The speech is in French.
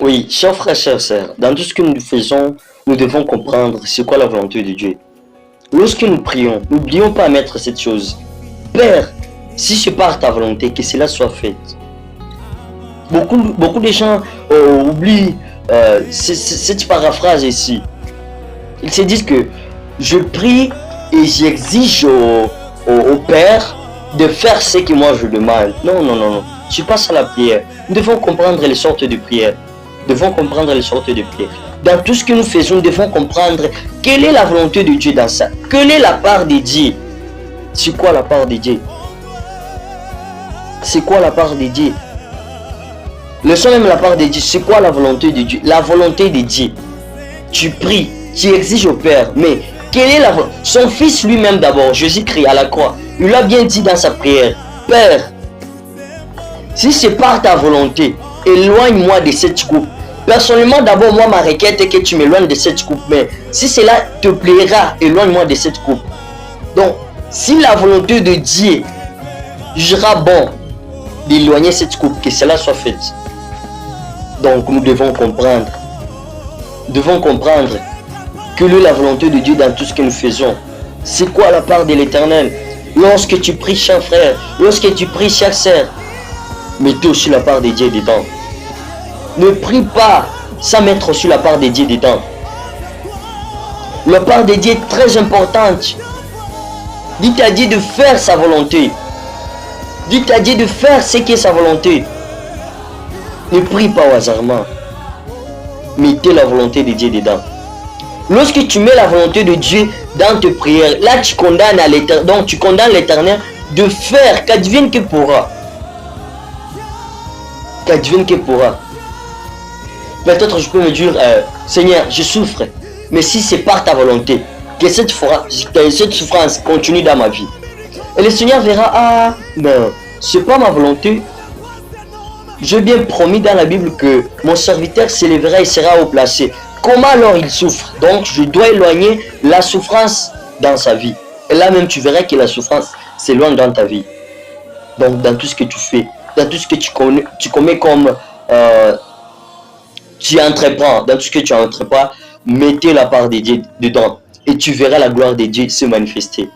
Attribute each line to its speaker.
Speaker 1: Oui, chers frères, chers sœurs, dans tout ce que nous faisons, nous devons comprendre c'est quoi la volonté de Dieu. Lorsque nous prions, n'oublions pas à mettre cette chose. Père, si c'est par ta volonté, que cela soit fait. Beaucoup de gens oublient cette paraphrase ici. Ils se disent que je prie et j'exige au Père de faire ce que moi je demande. Non, non, non, non. C'est pas ça la prière. Nous devons comprendre les sortes de prières. Nous devons comprendre les sortes de prières. Dans tout ce que nous faisons, nous devons comprendre quelle est la volonté de Dieu dans ça. Quelle est la part de Dieu? C'est quoi la part de Dieu? C'est quoi la part de Dieu? Leçon même la part de Dieu. C'est quoi la volonté de Dieu? La volonté de Dieu. Tu pries, tu exiges au Père, mais quelle est la volonté? Son fils lui-même d'abord, Jésus-Christ à la croix, il a bien dit dans sa prière, Père, si c'est par ta volonté, éloigne-moi de cette coupe. Personnellement, d'abord, moi, ma requête est que tu m'éloignes de cette coupe. Mais si cela te plaira, éloigne-moi de cette coupe. Donc, si la volonté de Dieu jugera bon d'éloigner cette coupe, que cela soit fait. Donc, nous devons comprendre. Nous devons comprendre quelle est la volonté de Dieu dans tout ce que nous faisons. C'est quoi la part de l'Éternel? Lorsque tu pries, cher frère, lorsque tu pries, chère sœur, mettez aussi la part de Dieu dedans. Ne prie pas sans mettre aussi la part de Dieu dedans. La part de Dieu est très importante. Dites à Dieu de faire sa volonté. Dites à Dieu de faire ce qui est sa volonté. Ne prie pas au hasardement. Mettez la volonté de Dieu dedans. Lorsque tu mets la volonté de Dieu dans tes prières, là tu condamnes à l'Éternel. Donc tu condamnes l'Éternel de faire qu'advienne que pourra. Qu'advienne que pourra. Peut-être je peux me dire, Seigneur, je souffre. Mais si c'est par ta volonté, que cette souffrance continue dans ma vie. Et le Seigneur verra, ah, non, c'est pas ma volonté. J'ai bien promis dans la Bible que mon serviteur s'élèvera et sera haut placé. Comment alors il souffre? Donc je dois éloigner la souffrance dans sa vie. Et là même tu verras que la souffrance s'éloigne dans ta vie. Donc dans tout ce que tu fais, dans tout ce que tu commets comme tu entreprends, dans tout ce que tu entreprends, mettez la part de Dieu dedans. Et tu verras la gloire de Dieu se manifester.